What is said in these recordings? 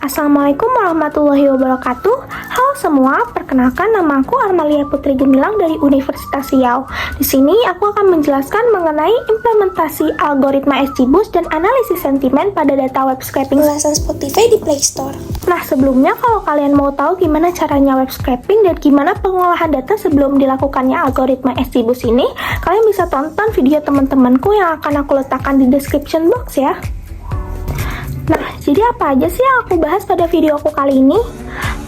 Assalamualaikum warahmatullahi wabarakatuh. Halo semua, perkenalkan nama aku Armalia Putri Gemilang dari Universitas Riau. Di sini aku akan menjelaskan mengenai implementasi algoritma XGBoost dan analisis sentimen pada data web scraping ulasan Spotify di Play Store. Nah, sebelumnya kalau kalian mau tahu gimana caranya web scraping dan gimana pengolahan data sebelum dilakukannya algoritma XGBoost ini, kalian bisa tonton video teman-temanku yang akan aku letakkan di description box ya. Nah, jadi apa aja sih yang aku bahas pada video aku kali ini?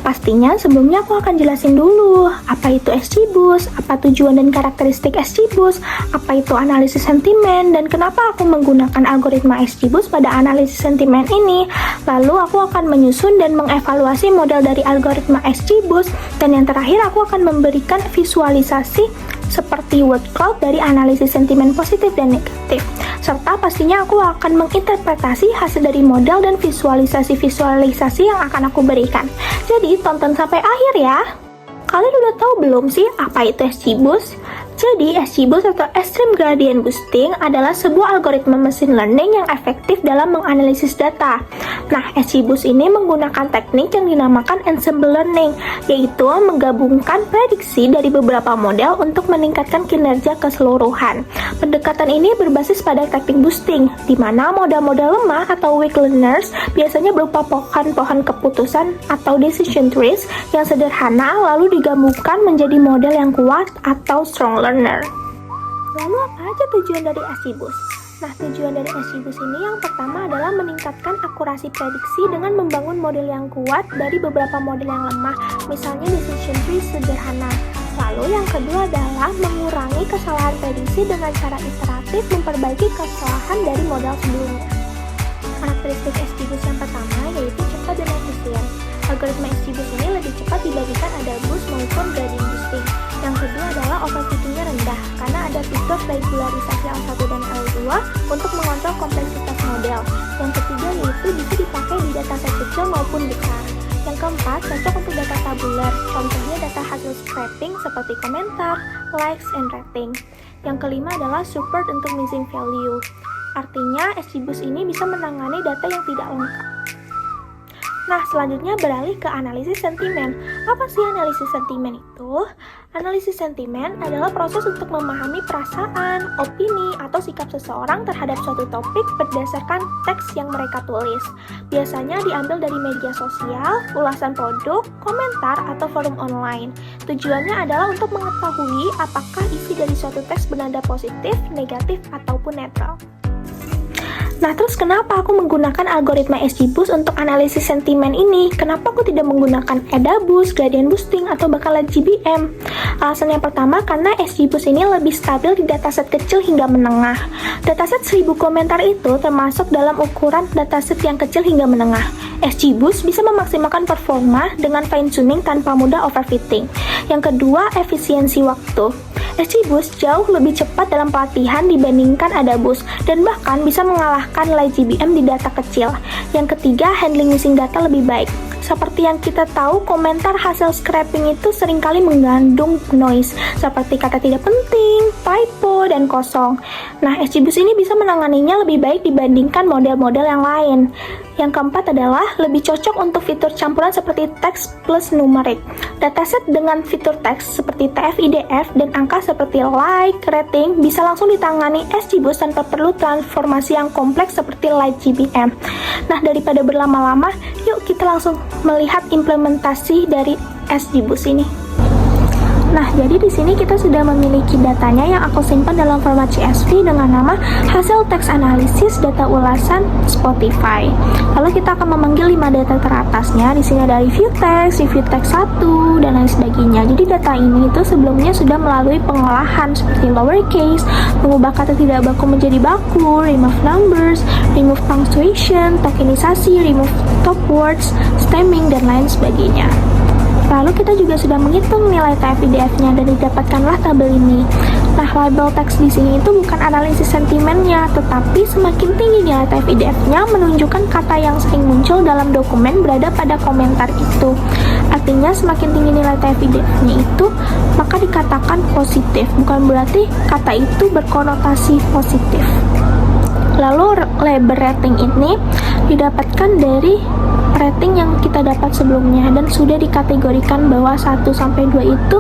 Pastinya sebelumnya aku akan jelasin dulu apa itu XGBoost, apa tujuan dan karakteristik XGBoost, apa itu analisis sentimen, dan kenapa aku menggunakan algoritma XGBoost pada analisis sentimen ini. Lalu aku akan menyusun dan mengevaluasi model dari algoritma XGBoost, dan yang terakhir aku akan memberikan visualisasi seperti word cloud dari analisis sentimen positif dan negatif. Serta pastinya aku akan menginterpretasi hasil dari model dan visualisasi-visualisasi yang akan aku berikan. Jadi tonton sampai akhir ya. Kalian udah tahu belum sih apa itu XGBoost? Jadi, XGBoost atau Extreme Gradient Boosting adalah sebuah algoritma machine learning yang efektif dalam menganalisis data. Nah, XGBoost ini menggunakan teknik yang dinamakan ensemble learning, yaitu menggabungkan prediksi dari beberapa model untuk meningkatkan kinerja keseluruhan. Pendekatan ini berbasis pada teknik boosting, di mana model-model lemah atau weak learners biasanya berupa pohon-pohon keputusan atau decision trees yang sederhana lalu digabungkan menjadi model yang kuat atau strong learner. Lalu apa aja tujuan dari XGBoost? Nah, tujuan dari XGBoost ini yang pertama adalah meningkatkan akurasi prediksi dengan membangun model yang kuat dari beberapa model yang lemah, misalnya decision tree sederhana. Lalu yang kedua adalah mengurangi kesalahan prediksi dengan cara iteratif memperbaiki kesalahan dari model sebelumnya. Karakteristik XGBoost yang pertama yaitu cepat dan efisien. Algoritma XGBoost ini lebih cepat dibandingkan ada boost maupun gradient boosting. Yang kedua adalah overfittingnya rendah, karena ada fitur regularisasi L1 dan L2 untuk mengontrol kompleksitas model. Yang ketiga yaitu bisa dipakai di dataset kecil maupun besar. Yang keempat, cocok untuk data tabular, contohnya data hasil scraping seperti komentar, likes, and rating. Yang kelima adalah support untuk missing value. Artinya, XGBoost ini bisa menangani data yang tidak lengkap. Nah, selanjutnya beralih ke analisis sentimen. Apa sih analisis sentimen itu? Analisis sentimen adalah proses untuk memahami perasaan, opini, atau sikap seseorang terhadap suatu topik berdasarkan teks yang mereka tulis. Biasanya diambil dari media sosial, ulasan produk, komentar, atau forum online. Tujuannya adalah untuk mengetahui apakah isi dari suatu teks bernada positif, negatif, ataupun netral. Nah, terus kenapa aku menggunakan algoritma XGBoost untuk analisis sentimen ini? Kenapa aku tidak menggunakan AdaBoost, Gradient Boosting, atau bahkan GBM? Alasan yang pertama, karena XGBoost ini lebih stabil di dataset kecil hingga menengah. Dataset 1000 komentar itu termasuk dalam ukuran dataset yang kecil hingga menengah. XGBoost bisa memaksimalkan performa dengan fine-tuning tanpa mudah overfitting. Yang kedua, efisiensi waktu. XGBoost jauh lebih cepat dalam pelatihan dibandingkan AdaBoost dan bahkan bisa mengalahkan GBM di data kecil. Yang ketiga, handling missing data lebih baik. Seperti yang kita tahu, komentar hasil scraping itu seringkali mengandung noise, seperti kata tidak penting, typo, dan kosong. Nah, XGBoost ini bisa menanganinya lebih baik dibandingkan model-model yang lain. Yang keempat adalah lebih cocok untuk fitur campuran seperti teks plus numerik. Dataset dengan fitur teks seperti TF-IDF dan angka seperti like, rating bisa langsung ditangani XGBoost tanpa perlu transformasi yang kompleks seperti GBM. Nah, daripada berlama-lama, yuk kita langsung melihat implementasi dari XGBoost ini. Nah, jadi di sini kita sudah memiliki datanya yang aku simpan dalam format CSV dengan nama hasil teks analisis data ulasan Spotify. Lalu kita akan memanggil 5 data teratasnya. Di sini ada review text 1, dan lain sebagainya. Jadi data ini itu sebelumnya sudah melalui pengolahan seperti lowercase, mengubah kata tidak baku menjadi baku, remove numbers, remove punctuation, tokenisasi, remove top words, stemming, dan lain sebagainya. Lalu kita juga sudah menghitung nilai TF-IDF-nya dan didapatkanlah tabel ini. Nah, label teks di sini itu bukan analisis sentimennya, tetapi semakin tinggi nilai TF-IDF-nya menunjukkan kata yang sering muncul dalam dokumen berada pada komentar itu. Artinya semakin tinggi nilai TF-IDF-nya itu, maka dikatakan positif, bukan berarti kata itu berkonotasi positif. Lalu label rating ini didapatkan dari rating yang kita dapat sebelumnya dan sudah dikategorikan bahwa 1-2 itu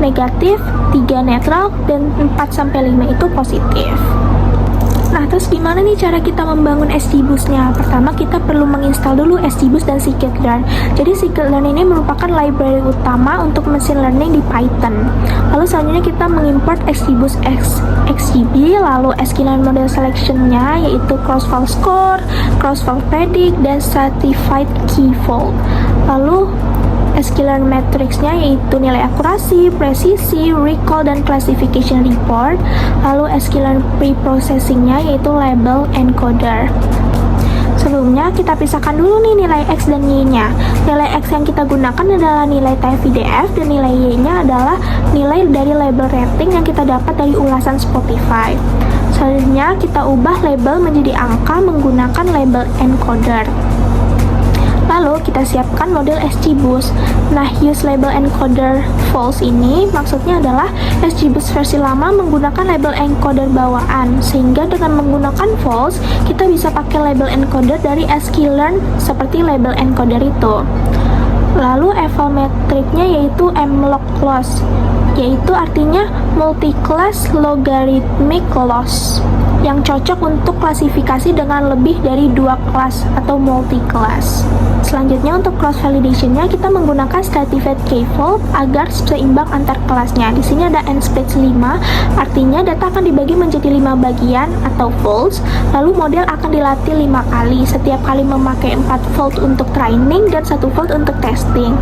negatif, 3 netral, dan 4-5 itu positif. Nah, terus gimana nih cara kita membangun XGBoost-nya? Pertama, kita perlu menginstal dulu XGBoost dan scikit-learn. Jadi, scikit-learn ini merupakan library utama untuk machine learning di Python. Lalu selanjutnya kita mengimport XGBoost XGB, lalu sklearn model selection-nya yaitu cross-fault score, cross-fault predict, dan stratified key fault. Lalu sklearn matrix-nya yaitu nilai akurasi, presisi, recall, dan classification report. Lalu sklearn preprocessing-nya yaitu label encoder. Sebelumnya kita pisahkan dulu nih nilai X dan Y-nya. Nilai X yang kita gunakan adalah nilai TF-IDF dan nilai Y-nya adalah nilai dari label rating yang kita dapat dari ulasan Spotify. Selanjutnya kita ubah label menjadi angka menggunakan label encoder. Lalu kita siapkan model XGBoost. Nah, use label encoder false ini maksudnya adalah XGBoost versi lama menggunakan label encoder bawaan, sehingga dengan menggunakan false kita bisa pakai label encoder dari sklearn seperti label encoder itu. Lalu eval metriknya yaitu mlog-loss, yaitu artinya multi-class logarithmic loss, yang cocok untuk klasifikasi dengan lebih dari 2 kelas atau multi-class. Selanjutnya untuk cross validation-nya kita menggunakan stratified k-fold agar seimbang antar kelasnya. Di sini ada n-splits 5, artinya data akan dibagi menjadi 5 bagian atau folds, lalu model akan dilatih 5 kali, setiap kali memakai 4 fold untuk training dan 1 fold untuk testing.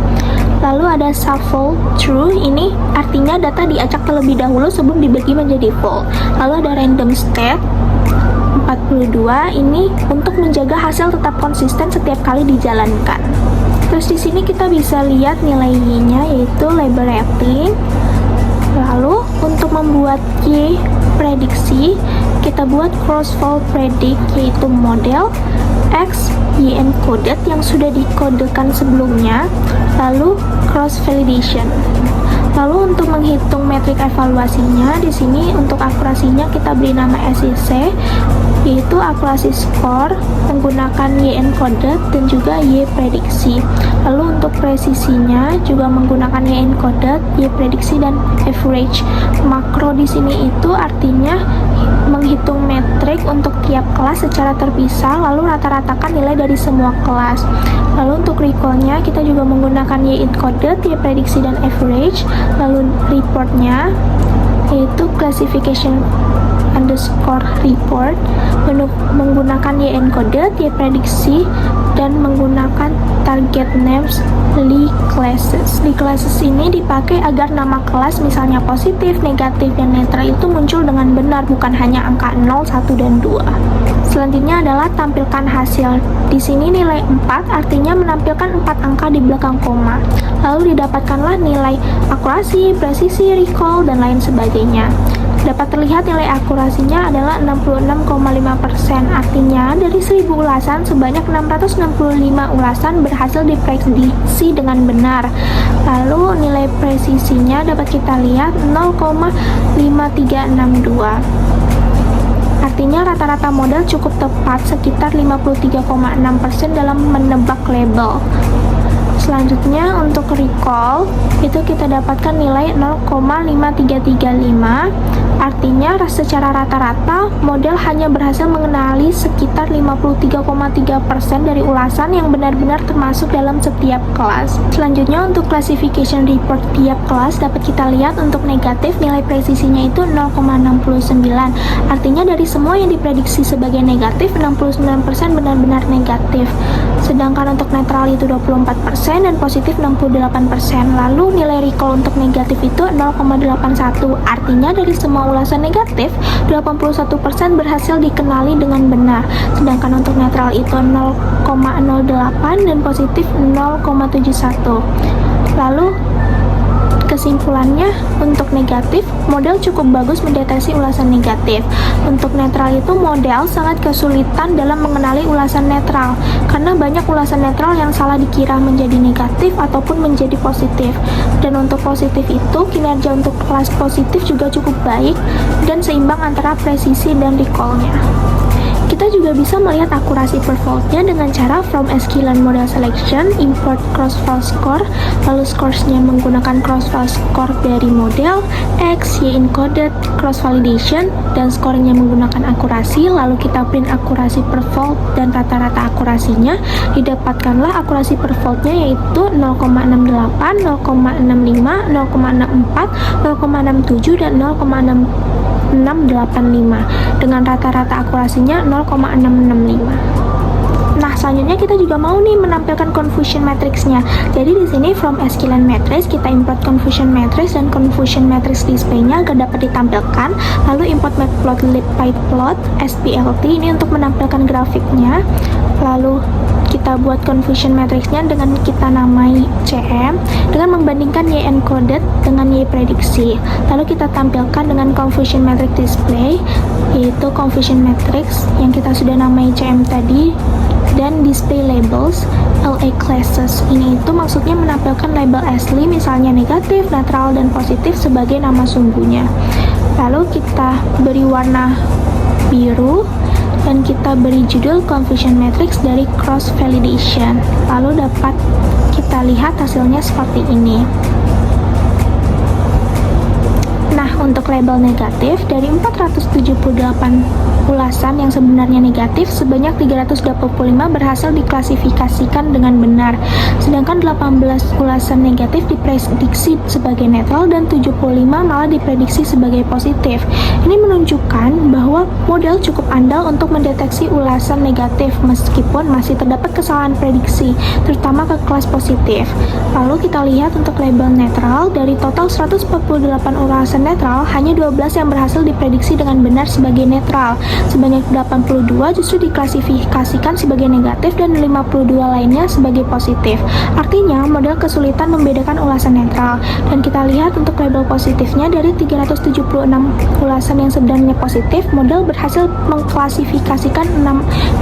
Lalu ada subfold true, ini artinya data diacak terlebih dahulu sebelum dibagi menjadi fold. Lalu ada random state 42, ini untuk menjaga hasil tetap konsisten setiap kali dijalankan. Terus di sini kita bisa lihat nilai Y-nya yaitu label rating. Lalu untuk membuat Y prediksi, kita buat cross-fault predict yaitu model X Y encoded yang sudah dikodekan sebelumnya, lalu cross validation. Lalu untuk menghitung metrik evaluasinya, di sini untuk akurasinya kita beri nama SEC, yaitu akurasi skor menggunakan Y encoded dan juga Y prediksi. Lalu untuk presisinya juga menggunakan Y encoded, Y prediksi, dan average. Makro di sini itu artinya menghitung metrik untuk tiap kelas secara terpisah, lalu rata-ratakan nilai dari semua kelas. Lalu untuk recall-nya kita juga menggunakan Y encoded, Y prediksi, dan average. Lalu reportnya yaitu classification underscore report menggunakan Y encoded, Y prediksi, dan menggunakan target names Lie classes. Lie classes ini dipakai agar nama kelas misalnya positif, negatif, dan netral itu muncul dengan benar, bukan hanya angka 0, 1, dan 2. Selanjutnya adalah tampilkan hasil. Di sini nilai 4 artinya menampilkan 4 angka di belakang koma. Lalu didapatkanlah nilai akurasi, presisi, recall, dan lain sebagainya. Dapat terlihat nilai akurasinya adalah 66,5%, artinya dari 1000 ulasan sebanyak 665 ulasan berhasil diprediksi dengan benar. Lalu nilai presisinya dapat kita lihat 0,5362. Artinya rata-rata model cukup tepat, sekitar 53,6% dalam menebak label. Selanjutnya untuk recall itu kita dapatkan nilai 0,5335, artinya secara rata-rata model hanya berhasil mengenali sekitar 53,3% dari ulasan yang benar-benar termasuk dalam setiap kelas. Selanjutnya untuk classification report tiap kelas dapat kita lihat untuk negatif nilai presisinya itu 0,69, artinya dari semua yang diprediksi sebagai negatif 69% benar-benar negatif, sedangkan untuk netral itu 24% dan positif 68%. Lalu nilai recall untuk negatif itu 0,81, artinya dari semua ulasan negatif 81% berhasil dikenali dengan benar, sedangkan untuk netral itu 0,08 dan positif 0,71. Lalu kesimpulannya, untuk negatif, model cukup bagus mendeteksi ulasan negatif. Untuk netral itu model sangat kesulitan dalam mengenali ulasan netral, karena banyak ulasan netral yang salah dikira menjadi negatif ataupun menjadi positif. Dan untuk positif itu, kinerja untuk kelas positif juga cukup baik dan seimbang antara presisi dan recall-nya. Kita juga bisa melihat akurasi per fault-nya dengan cara from sklearn model selection, import cross-fault score, lalu scores-nya menggunakan cross-fault score dari model, X, Y encoded, cross-validation, dan score-nya menggunakan akurasi, lalu kita print akurasi per fault dan rata-rata akurasinya, didapatkanlah akurasi per fault-nya yaitu 0,68, 0,65, 0,64, 0,67, dan 0,685 dengan rata-rata akurasinya 0,665. Nah, selanjutnya kita juga mau nih menampilkan confusion matrix-nya. Jadi di sini from sklearn matrix kita import confusion matrix dan confusion matrix display-nya agar dapat ditampilkan. Lalu import matplotlib pyplot SPLT ini untuk menampilkan grafiknya. Lalu kita buat confusion matrix-nya dengan kita namai CM dengan membandingkan Y encoded dengan Y prediksi. Lalu kita tampilkan dengan confusion matrix display yaitu confusion matrix yang kita sudah namai CM tadi, dan display labels LA classes. Ini itu maksudnya menampilkan label asli misalnya negatif, netral, dan positif sebagai nama sungguhnya. Lalu kita beri warna biru dan kita beri judul confusion matrix dari cross validation. Lalu dapat kita lihat hasilnya seperti ini. Nah, untuk label negatif, dari 478 ulasan yang sebenarnya negatif, sebanyak 325 berhasil diklasifikasikan dengan benar. Sedangkan 18 ulasan negatif diprediksi sebagai netral dan 75 malah diprediksi sebagai positif. Ini menunjukkan bahwa model cukup andal untuk mendeteksi ulasan negatif meskipun masih terdapat kesalahan prediksi, terutama ke kelas positif. Lalu kita lihat untuk label netral, dari total 148 ulasan netral, hanya 12 yang berhasil diprediksi dengan benar sebagai netral. Sebanyak 82 justru diklasifikasikan sebagai negatif dan 52 lainnya sebagai positif. Artinya, model kesulitan membedakan ulasan netral. Dan kita lihat untuk label positifnya, dari 376 ulasan yang sebenarnya positif, model berhasil mengklasifikasikan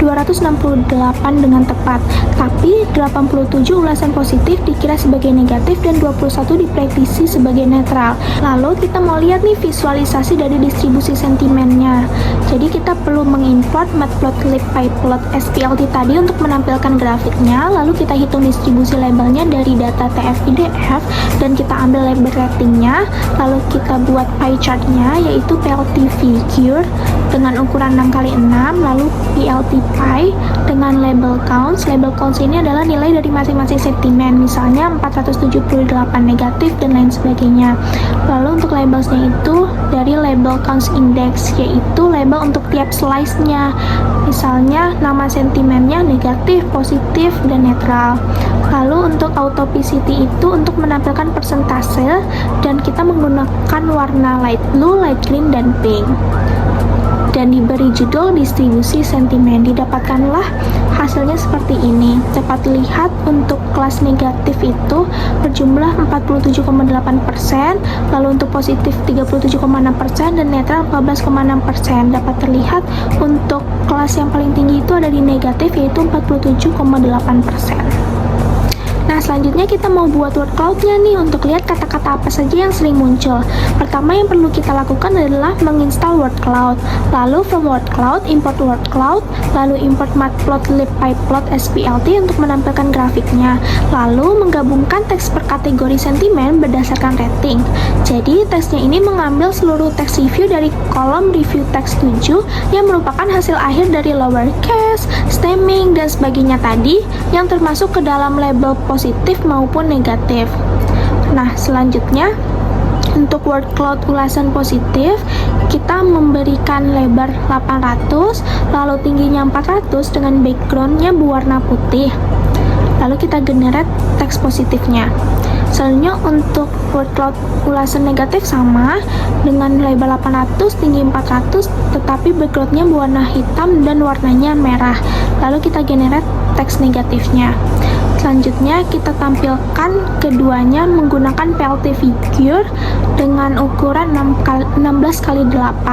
268 dengan tepat. Tapi 87 ulasan positif dikira sebagai negatif dan 21 diprediksi sebagai netral. Lalu kita mau lihat nih visualisasi dari distribusi sentimennya. Jadi kita perlu mengimport matplotlib pyplot SPLT tadi untuk menampilkan grafiknya. Lalu kita hitung distribusi labelnya dari data TF-IDF dan kita ambil label ratingnya. Lalu kita buat pie chartnya yaitu PLT figure dengan ukuran 6x6, lalu PLT pie dengan label counts. Label counts ini adalah nilai dari masing-masing sentimen, misalnya 478 negatif dan lain sebagainya. Lalu untuk labelsnya itu dari label counts index, yaitu label untuk tiap slice-nya, misalnya nama sentimennya negatif, positif, dan netral. Lalu untuk autopacity itu untuk menampilkan persentase dan kita menggunakan warna light blue, light green, dan pink. Dan diberi judul distribusi sentimen. Didapatkanlah hasilnya seperti ini. Dapat lihat untuk kelas negatif itu berjumlah 47,8%, lalu untuk positif 37,6% dan netral 14,6%. Dapat terlihat untuk kelas yang paling tinggi itu ada di negatif yaitu 47,8%. Nah, selanjutnya kita mau buat word cloud-nya nih untuk lihat kata-kata apa saja yang sering muncul. Pertama yang perlu kita lakukan adalah menginstal word cloud. Lalu from word cloud, import word cloud, lalu import matplotlib pyplot SPLT untuk menampilkan grafiknya. Lalu menggabungkan teks per kategori sentimen berdasarkan rating. Jadi, teksnya ini mengambil seluruh teks review dari kolom review teks 7 yang merupakan hasil akhir dari lowercase, stemming, dan sebagainya tadi yang termasuk ke dalam label positif maupun negatif. Nah, selanjutnya untuk word cloud ulasan positif, kita memberikan lebar 800, lalu tingginya 400 dengan backgroundnya berwarna putih. Lalu kita generate teks positifnya. Selanjutnya untuk word cloud ulasan negatif sama dengan lebar 800, tinggi 400, tetapi backgroundnya berwarna hitam dan warnanya merah. Lalu kita generate teks negatifnya. Selanjutnya kita tampilkan keduanya menggunakan PLT figure dengan ukuran 16x8.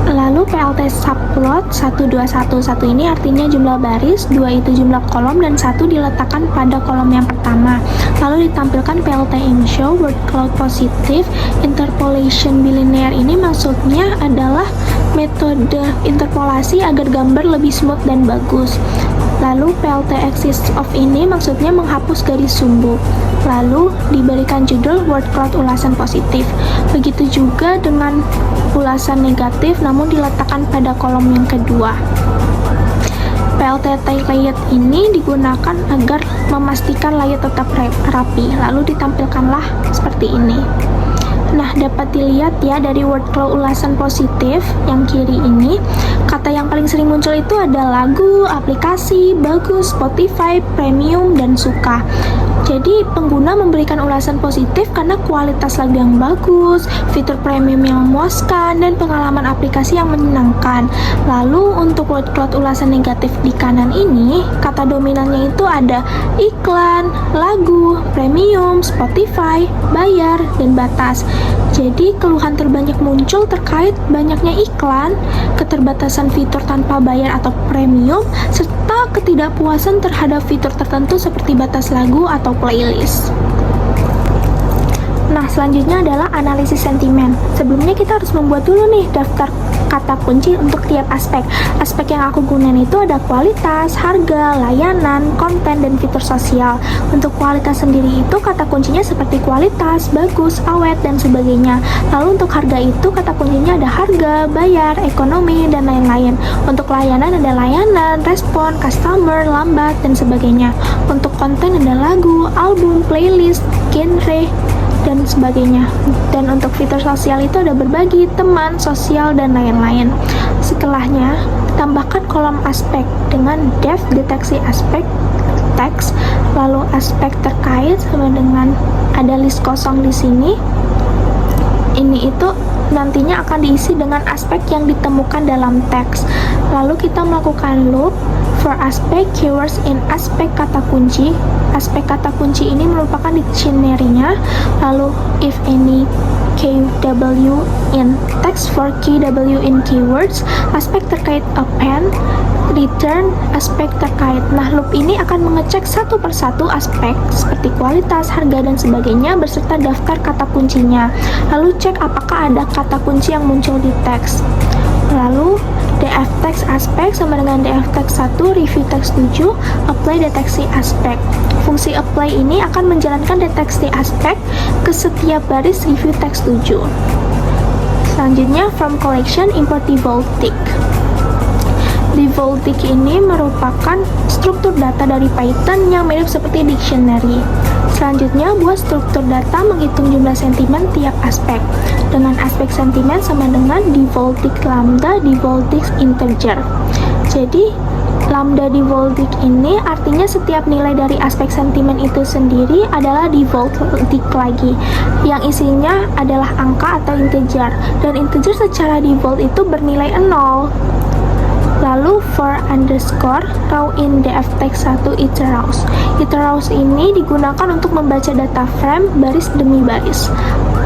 Lalu PLT subplot 1211 ini artinya jumlah baris, 2 itu jumlah kolom, dan 1 diletakkan pada kolom yang pertama. Lalu ditampilkan PLT InShow word cloud positif. Interpolation bilinear ini maksudnya adalah metode interpolasi agar gambar lebih smooth dan bagus. Lalu PLT axis of ini maksudnya menghapus garis sumbu. Lalu diberikan judul word cloud ulasan positif. Begitu juga dengan ulasan negatif namun diletakkan pada kolom yang kedua. PLT layout ini digunakan agar memastikan layout tetap rapi. Lalu ditampilkanlah seperti ini. Nah, dapat dilihat ya dari word cloud ulasan positif yang kiri ini, kata yang paling sering muncul itu ada lagu, aplikasi, bagus, Spotify, premium, dan suka. Jadi, pengguna memberikan ulasan positif karena kualitas lagu yang bagus, fitur premium yang memuaskan, dan pengalaman aplikasi yang menyenangkan. Lalu, untuk word cloud ulasan negatif di kanan ini, kata dominannya itu ada iklan, lagu, premium, Spotify, bayar, dan batas. Jadi, keluhan terbanyak muncul terkait banyaknya iklan, keterbatasan fitur tanpa bayar atau premium, serta ketidakpuasan terhadap fitur tertentu seperti batas lagu atau playlist. Nah, selanjutnya adalah analisis sentimen. Sebelumnya kita harus membuat dulu nih daftar kata kunci untuk tiap aspek. Aspek yang aku gunain itu ada kualitas, harga, layanan, konten, dan fitur sosial. Untuk kualitas sendiri itu kata kuncinya seperti kualitas, bagus, awet, dan sebagainya. Lalu untuk harga itu kata kuncinya ada harga, bayar, ekonomi, dan lain-lain. Untuk layanan ada layanan, respon, customer, lambat, dan sebagainya. Untuk konten ada lagu, album, playlist, genre, dan sebagainya. Dan untuk fitur sosial itu ada berbagi, teman, sosial, dan lain-lain. Setelahnya, tambahkan kolom aspek dengan depth deteksi aspek, teks, lalu aspek terkait sama dengan ada list kosong di sini. Ini itu nantinya akan diisi dengan aspek yang ditemukan dalam teks. Lalu kita melakukan loop for aspect keywords in aspek kata kunci. Aspek kata kunci ini merupakan dictionary-nya. Lalu if any KW in text for KW in keywords, aspek terkait append, return aspek terkait. Nah, loop ini akan mengecek satu persatu aspek seperti kualitas, harga, dan sebagainya beserta daftar kata kuncinya. Lalu cek apakah ada kata kunci yang muncul di teks. Lalu df text aspek sama dengan df text 1, review text 7, apply deteksi aspek. Fungsi apply ini akan menjalankan deteksi aspek ke setiap baris review text 7. Selanjutnya, from collection import default tick. Default tick ini merupakan struktur data dari Python yang mirip seperti dictionary. Selanjutnya, buat struktur data menghitung jumlah sentimen tiap aspek. Dengan aspek sentimen sama dengan default tick lambda default tick integer. Jadi, lambda default tick ini artinya setiap nilai dari aspek sentimen itu sendiri adalah default tick lagi, yang isinya adalah angka atau integer, dan integer secara default itu bernilai 0. Lalu for underscore row in df text 1 iterrows. Iterrows ini digunakan untuk membaca data frame baris demi baris.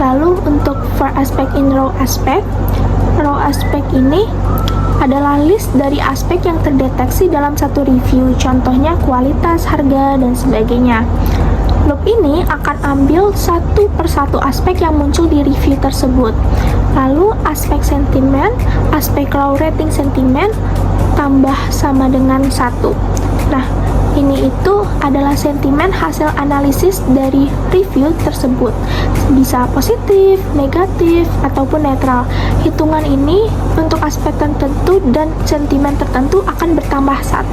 Lalu untuk for aspect in row aspect ini adalah list dari aspek yang terdeteksi dalam satu review, contohnya kualitas, harga, dan sebagainya. Loop ini akan ambil satu persatu aspek yang muncul di review tersebut. Lalu aspek sentimen, aspek row rating sentimen tambah sama dengan 1. Nah, ini itu adalah sentimen hasil analisis dari review tersebut. Bisa positif, negatif, ataupun netral. Hitungan ini untuk aspek tertentu dan sentimen tertentu akan bertambah 1.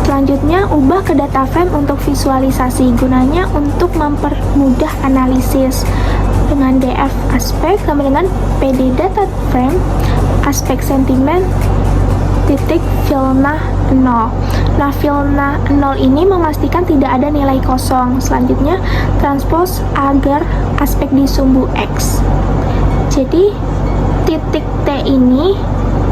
Selanjutnya, ubah ke data frame untuk visualisasi, gunanya untuk mempermudah analisis. Dengan df aspek sama dengan pd data frame aspek sentimen titik filna 0. Nah, filna 0 ini memastikan tidak ada nilai kosong. Selanjutnya, transpose agar aspek di sumbu X. Jadi, titik T ini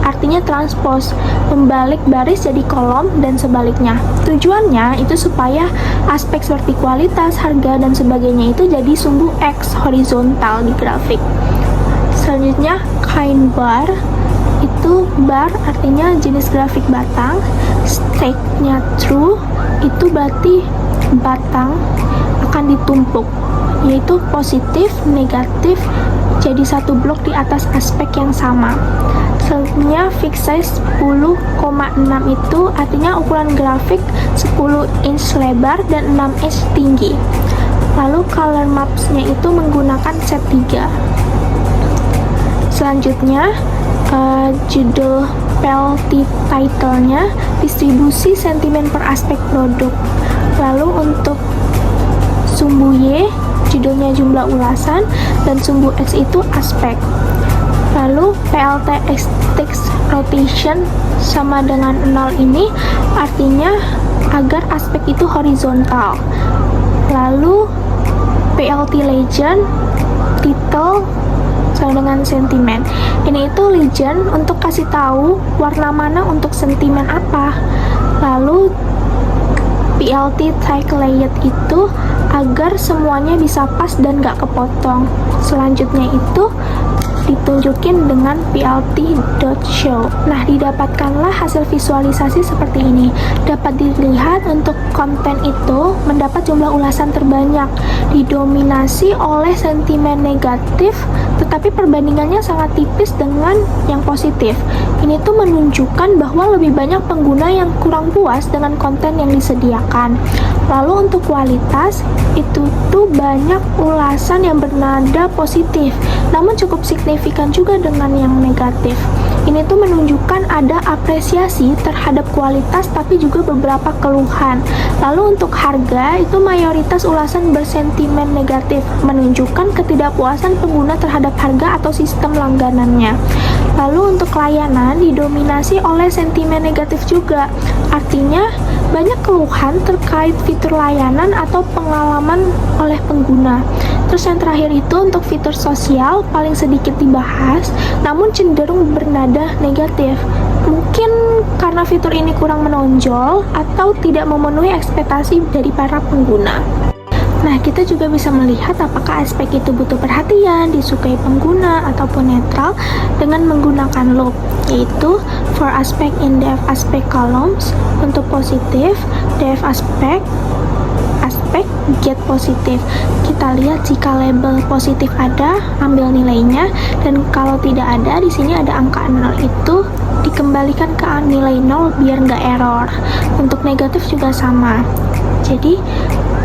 artinya transpose, membalik baris jadi kolom dan sebaliknya. Tujuannya itu supaya aspek seperti kualitas, harga, dan sebagainya itu jadi sumbu X horizontal di grafik. Selanjutnya, kind bar. Itu bar artinya jenis grafik batang, state-nya true, itu berarti batang akan ditumpuk. yaitu positif, negatif, jadi satu blok di atas aspek yang sama. Selanjutnya fixed size 10,6 itu artinya ukuran grafik 10 inch lebar dan 6 inch tinggi. Lalu color maps-nya itu menggunakan set 3. Selanjutnya judul PLT title-nya distribusi sentimen per aspek produk. Lalu untuk sumbu Y judulnya jumlah ulasan dan sumbu X itu aspek. Lalu PLT X rotation sama dengan 0 ini artinya agar aspek itu horizontal. Lalu PLT legend title sama dengan sentimen. Ini itu legend untuk kasih tahu warna mana untuk sentimen apa. Lalu PLT tag layout itu agar semuanya bisa pas dan gak kepotong. Selanjutnya itu ditunjukin dengan plt.show. Nah, didapatkanlah hasil visualisasi seperti ini. Dapat dilihat untuk konten itu mendapat jumlah ulasan terbanyak, didominasi oleh sentimen negatif, tetapi perbandingannya sangat tipis dengan yang positif. Ini tuh menunjukkan bahwa lebih banyak pengguna yang kurang puas dengan konten yang disediakan. Lalu untuk kualitas, itu tuh banyak ulasan yang bernada positif, namun cukup signifikan juga dengan yang negatif. Ini tuh menunjukkan ada apresiasi terhadap kualitas tapi juga beberapa keluhan. Lalu untuk harga, itu mayoritas ulasan bersentimen negatif, menunjukkan ketidakpuasan pengguna terhadap harga atau sistem langganannya. Lalu untuk layanan didominasi oleh sentimen negatif juga. Artinya banyak keluhan terkait fitur layanan atau pengalaman oleh pengguna. Terus yang terakhir itu untuk fitur sosial paling sedikit dibahas, namun cenderung bernada negatif. Mungkin karena fitur ini kurang menonjol atau tidak memenuhi ekspektasi dari para pengguna. Nah, kita juga bisa melihat apakah aspek itu butuh perhatian, disukai pengguna, ataupun netral dengan menggunakan loop, yaitu for aspect in def aspect columns untuk positif, def aspect get positif. Kita lihat jika label positif ada, ambil nilainya, dan kalau tidak ada, di sini ada angka 0 itu dikembalikan ke nilai 0 biar nggak error. Untuk negatif juga sama. Jadi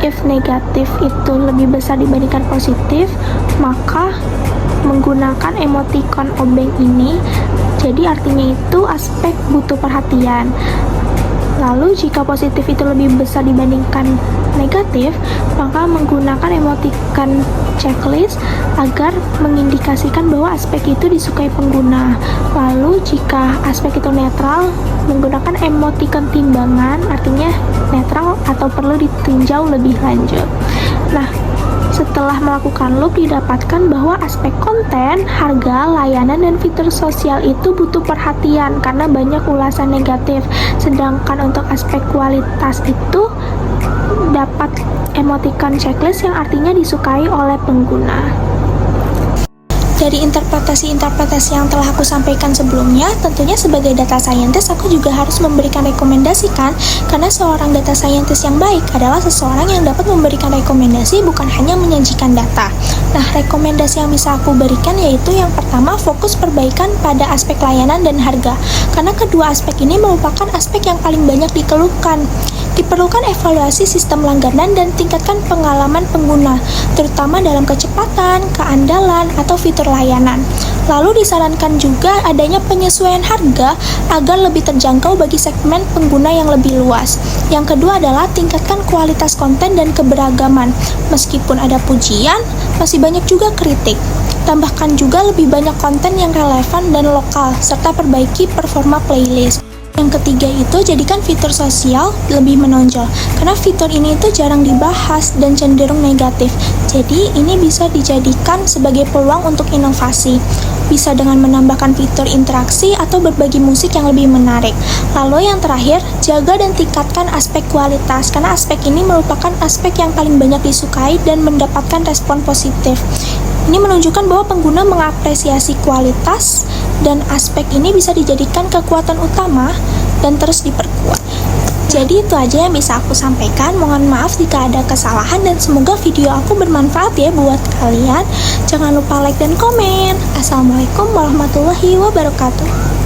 if negatif itu lebih besar dibandingkan positif, maka menggunakan emoticon obeng ini, jadi artinya itu aspek butuh perhatian. Lalu jika positif itu lebih besar dibandingkan negatif, maka menggunakan emoticon checklist agar mengindikasikan bahwa aspek itu disukai pengguna. Lalu jika aspek itu netral, menggunakan emoticon timbangan, artinya netral atau perlu ditinjau lebih lanjut. Nah, setelah melakukan loop didapatkan bahwa aspek konten, harga, layanan, dan fitur sosial itu butuh perhatian karena banyak ulasan negatif. Sedangkan untuk aspek kualitas itu dapat emoticon checklist yang artinya disukai oleh pengguna. Dari interpretasi-interpretasi yang telah aku sampaikan sebelumnya, tentunya sebagai data scientist aku juga harus memberikan rekomendasi kan, karena seorang data scientist yang baik adalah seseorang yang dapat memberikan rekomendasi bukan hanya menyajikan data. Nah, rekomendasi yang bisa aku berikan yaitu yang pertama, fokus perbaikan pada aspek layanan dan harga, karena kedua aspek ini merupakan aspek yang paling banyak dikeluhkan. Diperlukan evaluasi sistem langganan dan tingkatkan pengalaman pengguna, terutama dalam kecepatan, keandalan, atau fitur layanan. Lalu disarankan juga adanya penyesuaian harga agar lebih terjangkau bagi segmen pengguna yang lebih luas. Yang kedua adalah tingkatkan kualitas konten dan keberagaman. Meskipun ada pujian, masih banyak juga kritik. Tambahkan juga lebih banyak konten yang relevan dan lokal, serta perbaiki performa playlist. Yang ketiga itu jadikan fitur sosial lebih menonjol, karena fitur ini itu jarang dibahas dan cenderung negatif. Jadi ini bisa dijadikan sebagai peluang untuk inovasi. Bisa dengan menambahkan fitur interaksi atau berbagi musik yang lebih menarik. Lalu yang terakhir, jaga dan tingkatkan aspek kualitas, karena aspek ini merupakan aspek yang paling banyak disukai dan mendapatkan respon positif. Ini menunjukkan bahwa pengguna mengapresiasi kualitas dan aspek ini bisa dijadikan kekuatan utama dan terus diperkuat. Jadi itu aja yang bisa aku sampaikan. Mohon maaf jika ada kesalahan dan semoga video aku bermanfaat ya buat kalian. Jangan lupa like dan komen. Assalamualaikum warahmatullahi wabarakatuh.